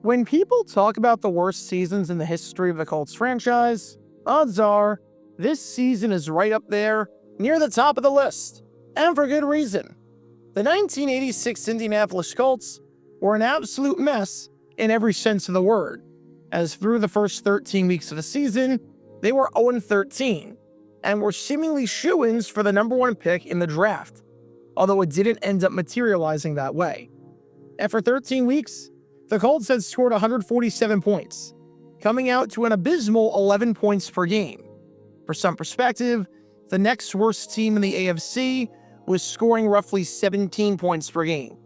When people talk about the worst seasons in the history of the Colts franchise, odds are this season is right up there, near the top of the list, and for good reason. The 1986 Indianapolis Colts were an absolute mess in every sense of the word, as through the first 13 weeks of the season, they were 0-13, and were seemingly shoo-ins for the #1 pick in the draft, although it didn't end up materializing that way. After 13 weeks, the Colts had scored 147 points, coming out to an abysmal 11 points per game. For some perspective, the next worst team in the AFC was scoring roughly 17 points per game.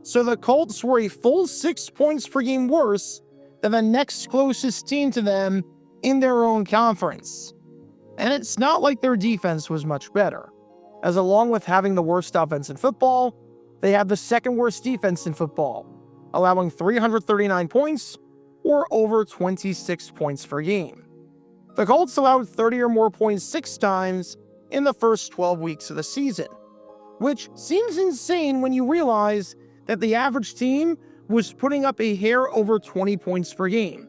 So the Colts were a full 6 points per game worse than the next closest team to them in their own conference. And it's not like their defense was much better, as along with having the worst offense in football, they had the second worst defense in football, allowing 339 points, or over 26 points per game. The Colts allowed 30 or more points 6 times in the first 12 weeks of the season, which seems insane when you realize that the average team was putting up a hair over 20 points per game.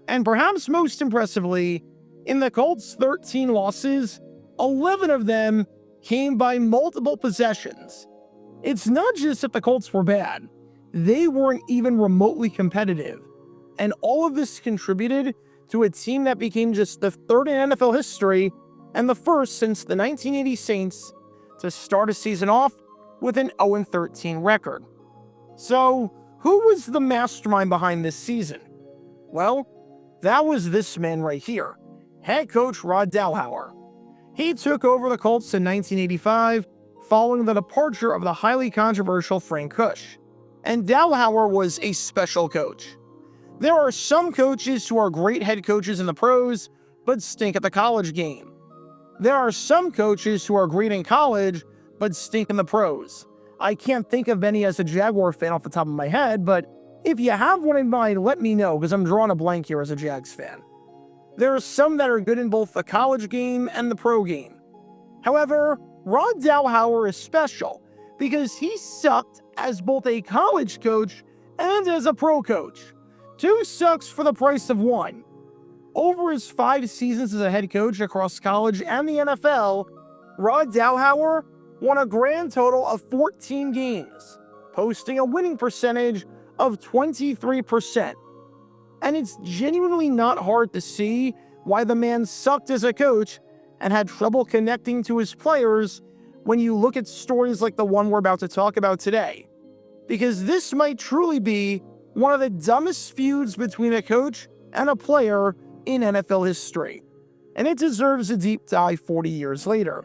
And perhaps most impressively, in the Colts' 13 losses, 11 of them came by multiple possessions. It's not just that the Colts were bad, they weren't even remotely competitive. And all of this contributed to a team that became just the third in NFL history and the first since the 1980 Saints to start a season off with an 0-13 record. So, who was the mastermind behind this season? Well, that was this man right here, head coach Rod Dowhower. He took over the Colts in 1985 following the departure of the highly controversial Frank Kush. And Dowhower was a special coach. There are some coaches who are great head coaches in the pros, but stink at the college game. There are some coaches who are great in college, but stink in the pros. I can't think of any as a Jaguar fan off the top of my head, but if you have one in mind, let me know, because I'm drawing a blank here as a Jags fan. There are some that are good in both the college game and the pro game. However, Rod Dowhower is special because he sucked as both a college coach and as a pro coach. 2 sucks for the price of 1. Over his 5 seasons as a head coach across college and the NFL, Rod Dowhower won a grand total of 14 games, posting a winning percentage of 23%. And it's genuinely not hard to see why the man sucked as a coach and had trouble connecting to his players when you look at stories like the one we're about to talk about today. Because this might truly be one of the dumbest feuds between a coach and a player in NFL history. And it deserves a deep dive 40 years later.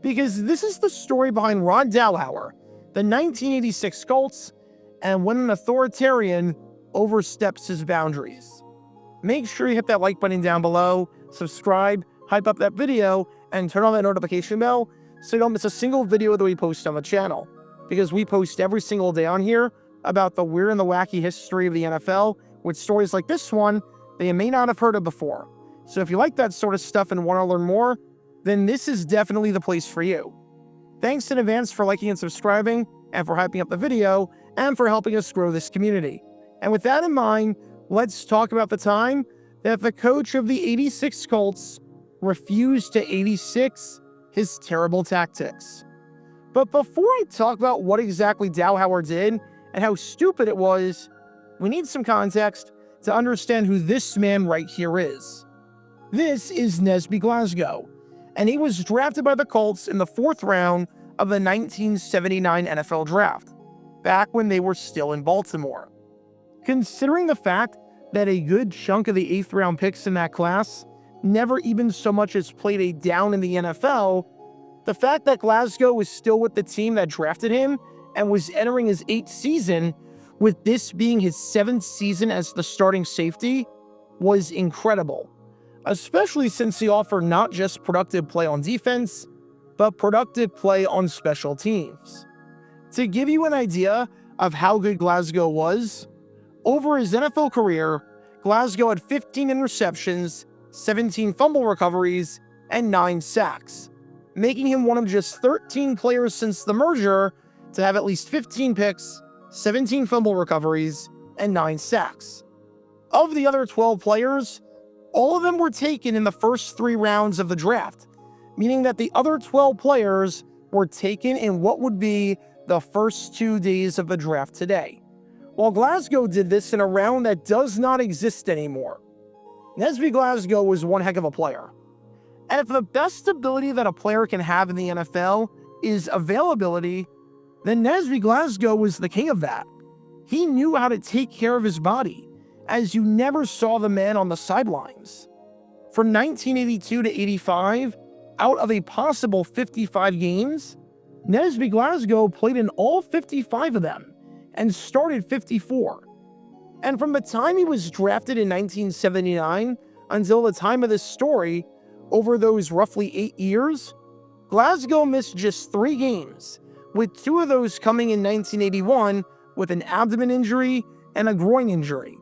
Because this is the story behind Rod Dowhower, the 1986 Colts, and when an authoritarian oversteps his boundaries. Make sure you hit that like button down below, subscribe, hype up that video, and turn on that notification bell so you don't miss a single video that we post on the channel. Because we post every single day on here about the weird and the wacky history of the NFL with stories like this one that you may not have heard of before. So if you like that sort of stuff and want to learn more, then this is definitely the place for you. Thanks in advance for liking and subscribing, and for hyping up the video, and for helping us grow this community. And with that in mind, let's talk about the time that the coach of the 86 Colts refused to 86 his terrible tactics. But before I talk about what exactly Dowhower did and how stupid it was, we need some context to understand who this man right here is. This is Nesby Glasgow, and he was drafted by the Colts in the 4th round of the 1979 NFL Draft, back when they were still in Baltimore. Considering the fact that a good chunk of the 8th round picks in that class never even so much as played a down in the NFL, the fact that Glasgow was still with the team that drafted him and was entering his 8th season, with this being his 7th season as the starting safety, was incredible. Especially since he offered not just productive play on defense, but productive play on special teams. To give you an idea of how good Glasgow was, over his NFL career, Glasgow had 15 interceptions, 17 fumble recoveries, and 9 sacks, making him one of just 13 players since the merger to have at least 15 picks, 17 fumble recoveries, and 9 sacks. Of the other 12 players, all of them were taken in the first 3 rounds of the draft, meaning that the other 12 players were taken in what would be the first 2 days of the draft today. While Glasgow did this in a round that does not exist anymore. Nesby Glasgow was one heck of a player. And if the best ability that a player can have in the NFL is availability, then Nesby Glasgow was the king of that. He knew how to take care of his body, as you never saw the man on the sidelines. From 1982 to 85, out of a possible 55 games, Nesby Glasgow played in all 55 of them and started 54. And from the time he was drafted in 1979 until the time of this story, over those roughly 8 years, Glasgow missed just 3 games, with 2 of those coming in 1981 with an abdomen injury and a groin injury.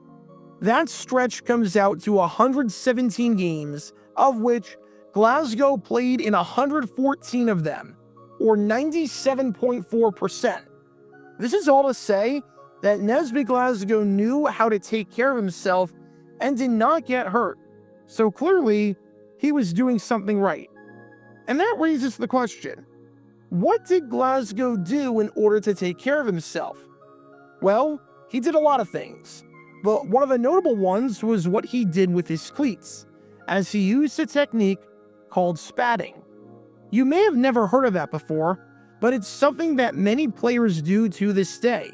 That stretch comes out to 117 games, of which Glasgow played in 114 of them, or 97.4%. This is all to say that Nesby Glasgow knew how to take care of himself and did not get hurt, so clearly he was doing something right. And that raises the question, what did Glasgow do in order to take care of himself? Well, he did a lot of things, but one of the notable ones was what he did with his cleats, as he used a technique called spatting. You may have never heard of that before, but it's something that many players do to this day,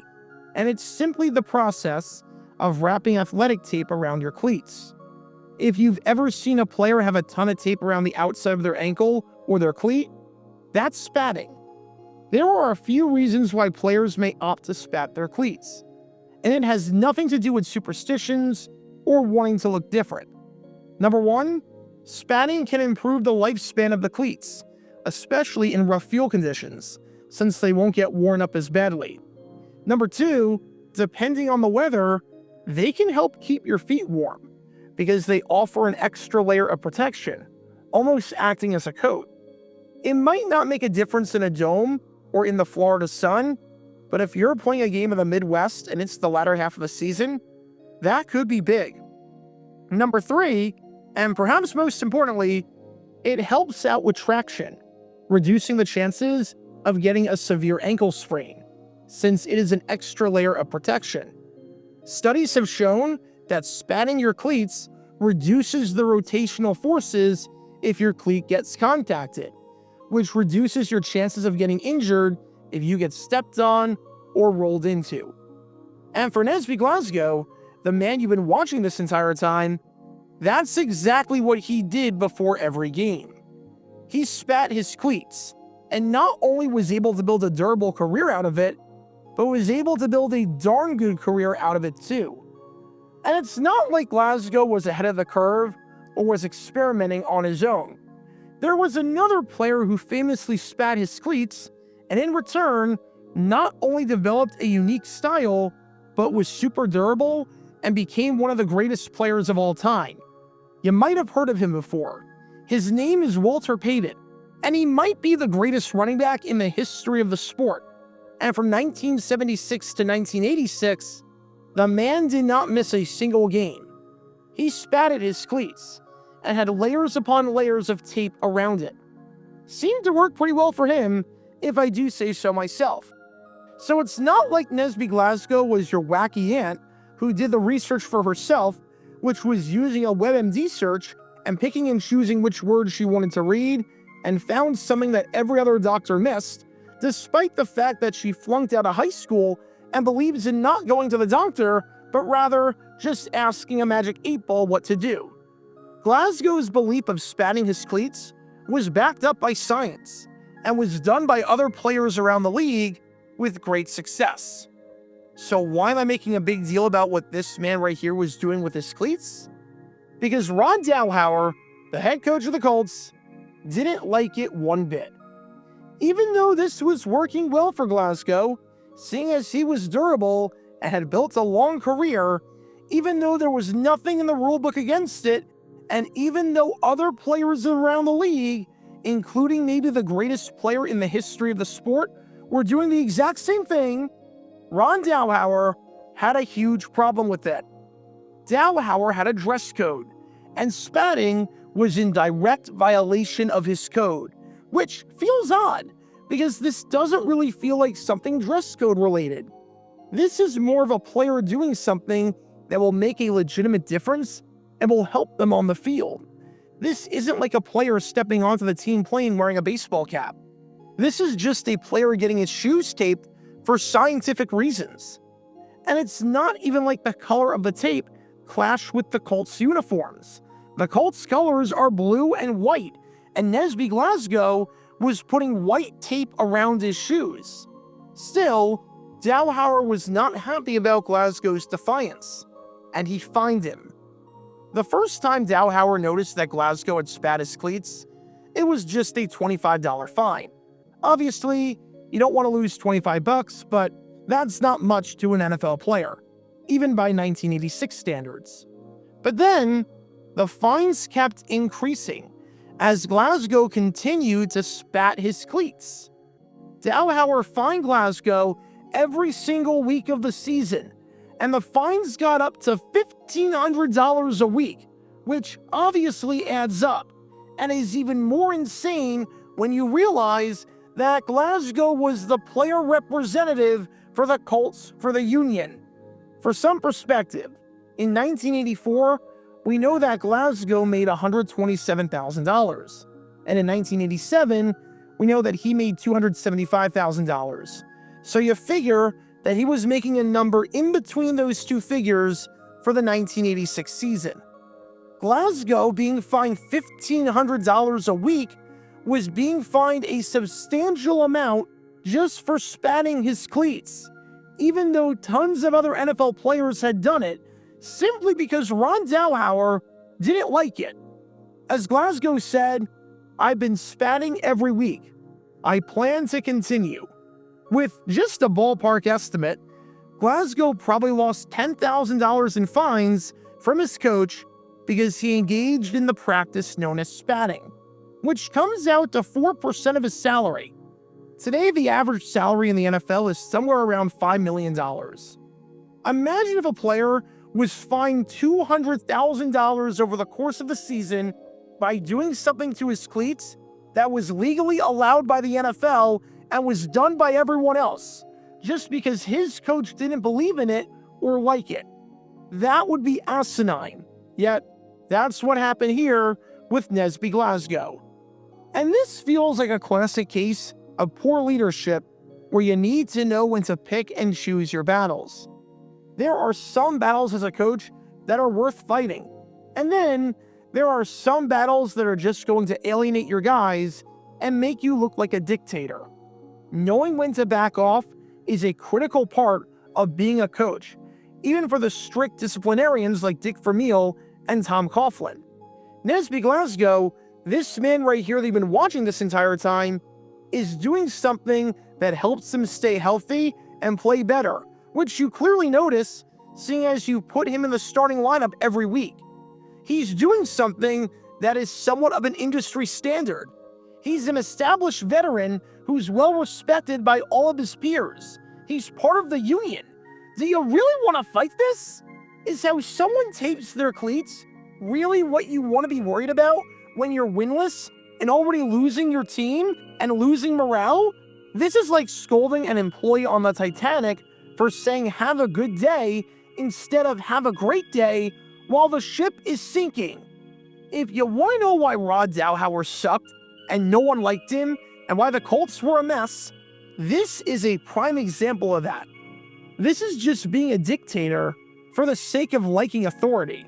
and it's simply the process of wrapping athletic tape around your cleats. If you've ever seen a player have a ton of tape around the outside of their ankle or their cleat, that's spatting. There are a few reasons why players may opt to spat their cleats, and it has nothing to do with superstitions or wanting to look different. Number 1, spatting can improve the lifespan of the cleats, especially in rough field conditions, since they won't get worn up as badly. Number 2, depending on the weather, they can help keep your feet warm, because they offer an extra layer of protection, almost acting as a coat. It might not make a difference in a dome or in the Florida sun, but if you're playing a game in the Midwest and it's the latter half of the season, that could be big. Number 3, and perhaps most importantly, it helps out with traction, reducing the chances of getting a severe ankle sprain, since it is an extra layer of protection. Studies have shown that spatting your cleats reduces the rotational forces if your cleat gets contacted, which reduces your chances of getting injured if you get stepped on or rolled into. And for Nesby Glasgow, the man you've been watching this entire time, that's exactly what he did before every game. He spat his cleats, and not only was able to build a durable career out of it, but was able to build a darn good career out of it too. And it's not like Glasgow was ahead of the curve or was experimenting on his own. There was another player who famously spat his cleats, and in return, not only developed a unique style, but was super durable and became one of the greatest players of all time. You might have heard of him before. His name is Walter Payton, and he might be the greatest running back in the history of the sport. And from 1976 to 1986, the man did not miss a single game. He spatted his cleats and had layers upon layers of tape around it. Seemed to work pretty well for him, if I do say so myself. So it's not like Nesby Glasgow was your wacky aunt who did the research for herself, which was using a WebMD search and picking and choosing which words she wanted to read, and found something that every other doctor missed, despite the fact that she flunked out of high school and believes in not going to the doctor, but rather just asking a magic 8-ball what to do. Glasgow's belief of spatting his cleats was backed up by science, and was done by other players around the league with great success. So why am I making a big deal about what this man right here was doing with his cleats? Because Rod Dowhower, the head coach of the Colts, didn't like it one bit. Even though this was working well for Glasgow, seeing as he was durable and had built a long career, even though there was nothing in the rulebook against it, and even though other players around the league, including maybe the greatest player in the history of the sport, were doing the exact same thing, Rod Dowhower had a huge problem with it. Dowhower had a dress code, and spatting was in direct violation of his code, which feels odd, because this doesn't really feel like something dress code related. This is more of a player doing something that will make a legitimate difference and will help them on the field. This isn't like a player stepping onto the team plane wearing a baseball cap. This is just a player getting his shoes taped for scientific reasons. And it's not even like the color of the tape clashed with the Colts uniforms. The Colts colors are blue and white, and Nesby Glasgow was putting white tape around his shoes. Still, Dowhower was not happy about Glasgow's defiance, and he fined him. The first time Dowhower noticed that Glasgow had spat his cleats, it was just a $25 fine. Obviously, you don't want to lose $25, but that's not much to an NFL player, even by 1986 standards. But then, the fines kept increasing as Glasgow continued to spat his cleats. Dowhower fined Glasgow every single week of the season, and the fines got up to $1,500 a week, which obviously adds up, and is even more insane when you realize that Glasgow was the player representative for the Colts for the union. For some perspective, in 1984, we know that Glasgow made $127,000, and in 1987, we know that he made $275,000. So you figure that he was making a number in between those two figures for the 1986 season. Glasgow, being fined $1,500 a week, was being fined a substantial amount just for spatting his cleats, even though tons of other NFL players had done it, simply because Rod Dowhower didn't like it. As Glasgow said, "I've been spatting every week. I plan to continue." With just a ballpark estimate, Glasgow probably lost $10,000 in fines from his coach because he engaged in the practice known as spatting, which comes out to 4% of his salary. Today, the average salary in the NFL is somewhere around $5 million. Imagine if a player was fined $200,000 over the course of the season by doing something to his cleats that was legally allowed by the NFL and was done by everyone else, just because his coach didn't believe in it or like it. That would be asinine. Yet, that's what happened here with Nesby Glasgow. And this feels like a classic case of poor leadership where you need to know when to pick and choose your battles. There are some battles as a coach that are worth fighting. And then there are some battles that are just going to alienate your guys and make you look like a dictator. Knowing when to back off is a critical part of being a coach, even for the strict disciplinarians like Dick Vermeil and Tom Coughlin. Nesby Glasgow, this man right here that you've been watching this entire time, is doing something that helps him stay healthy and play better, which you clearly notice seeing as you put him in the starting lineup every week. He's doing something that is somewhat of an industry standard. He's an established veteran who's well respected by all of his peers. He's part of the union. Do you really want to fight this? Is how someone tapes their cleats really what you want to be worried about when you're winless and already losing your team and losing morale? This is like scolding an employee on the Titanic for saying "have a good day" instead of "have a great day" while the ship is sinking. If you want to know why Rod Dowhower sucked and no one liked him, and why the Colts were a mess, this is a prime example of that. This is just being a dictator for the sake of liking authority.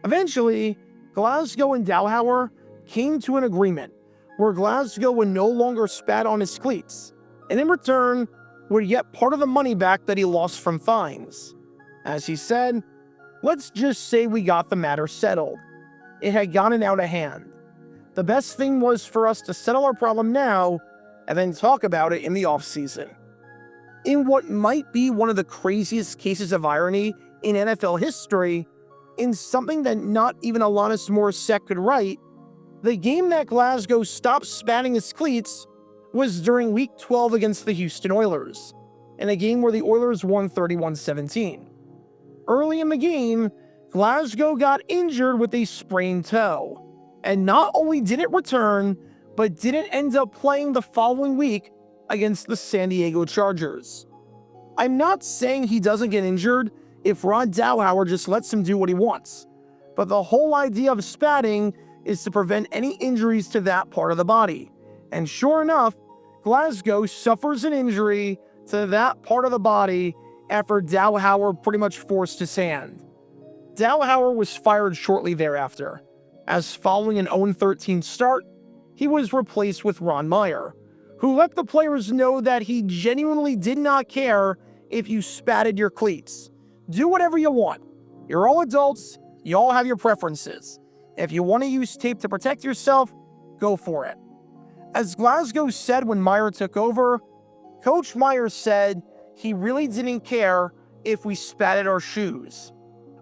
Eventually, Glasgow and Dowhower came to an agreement where Glasgow would no longer spat on his cleats, and in return would get part of the money back that he lost from fines. As he said, "Let's just say we got the matter settled. It had gotten out of hand. The best thing was for us to settle our problem now and then talk about it in the off-season." In what might be one of the craziest cases of irony in NFL history, in something that not even Alanis Morissette could write, the game that Glasgow stopped spatting his cleats was during Week 12 against the Houston Oilers, in a game where the Oilers won 31-17. Early in the game, Glasgow got injured with a sprained toe, and not only didn't return, but didn't end up playing the following week against the San Diego Chargers. I'm not saying he doesn't get injured if Rod Dowhower just lets him do what he wants, but the whole idea of spatting is to prevent any injuries to that part of the body. And sure enough, Glasgow suffers an injury to that part of the body after Dowhower pretty much forced his hand. Dowhower was fired shortly thereafter, as following an 0-13 start, he was replaced with Ron Meyer, who let the players know that he genuinely did not care if you spatted your cleats. Do whatever you want. You're all adults, you all have your preferences. If you want to use tape to protect yourself, go for it. As Glasgow said when Meyer took over, Coach Meyer said he really didn't care if we spatted our shoes.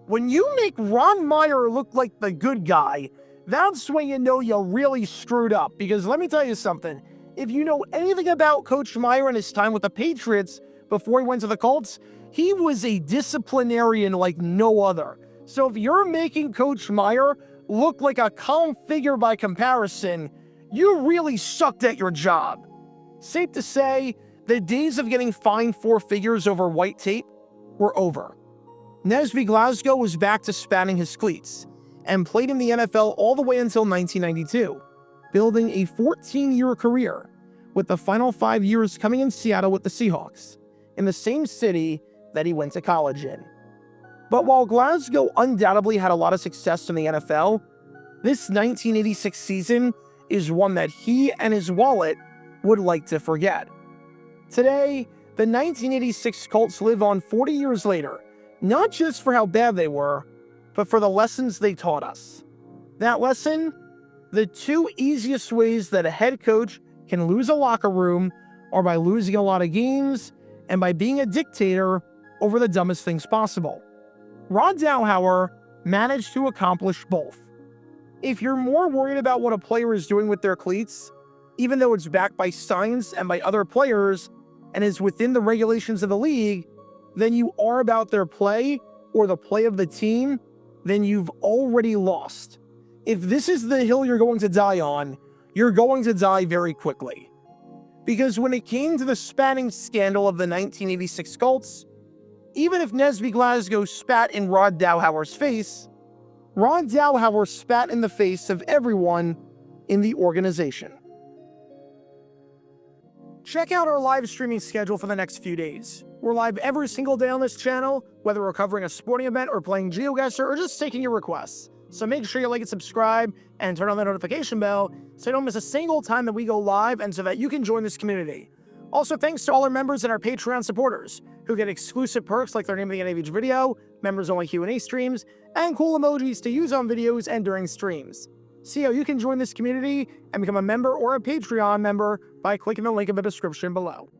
When you make Ron Meyer look like the good guy, that's when you know you really screwed up. Because let me tell you something, if you know anything about Coach Meyer and his time with the Patriots before he went to the Colts, he was a disciplinarian like no other. So if you're making Coach Meyer look like a calm figure by comparison, you really sucked at your job. Safe to say, the days of getting fined 4 figures over white tape were over. Nesby Glasgow was back to spatting his cleats and played in the NFL all the way until 1992, building a 14-year career, with the final 5 years coming in Seattle with the Seahawks, in the same city that he went to college in. But while Glasgow undoubtedly had a lot of success in the NFL, this 1986 season is one that he and his wallet would like to forget. Today, the 1986 Colts live on 40 years later, not just for how bad they were, but for the lessons they taught us. That lesson: the 2 easiest ways that a head coach can lose a locker room are by losing a lot of games and by being a dictator over the dumbest things possible. Rod Dowhower managed to accomplish both. If you're more worried about what a player is doing with their cleats, even though it's backed by science and by other players and is within the regulations of the league, than you are about their play or the play of the team, then you've already lost. If this is the hill you're going to die on, you're going to die very quickly. Because when it came to the spatting scandal of the 1986 Colts, even if Nesby Glasgow spat in Rod Dowhower's face, Rod Dowhower spat in the face of everyone in the organization. Check out our live streaming schedule for the next few days. We're live every single day on this channel, whether we're covering a sporting event or playing GeoGuessr or just taking your requests. So make sure you like and subscribe and turn on the notification bell so you don't miss a single time that we go live and so that you can join this community. Also, thanks to all our members and our Patreon supporters who get exclusive perks like their name of the end of each video, members-only Q&A streams, and cool emojis to use on videos and during streams. See how you can join this community and become a member or a Patreon member by clicking the link in the description below.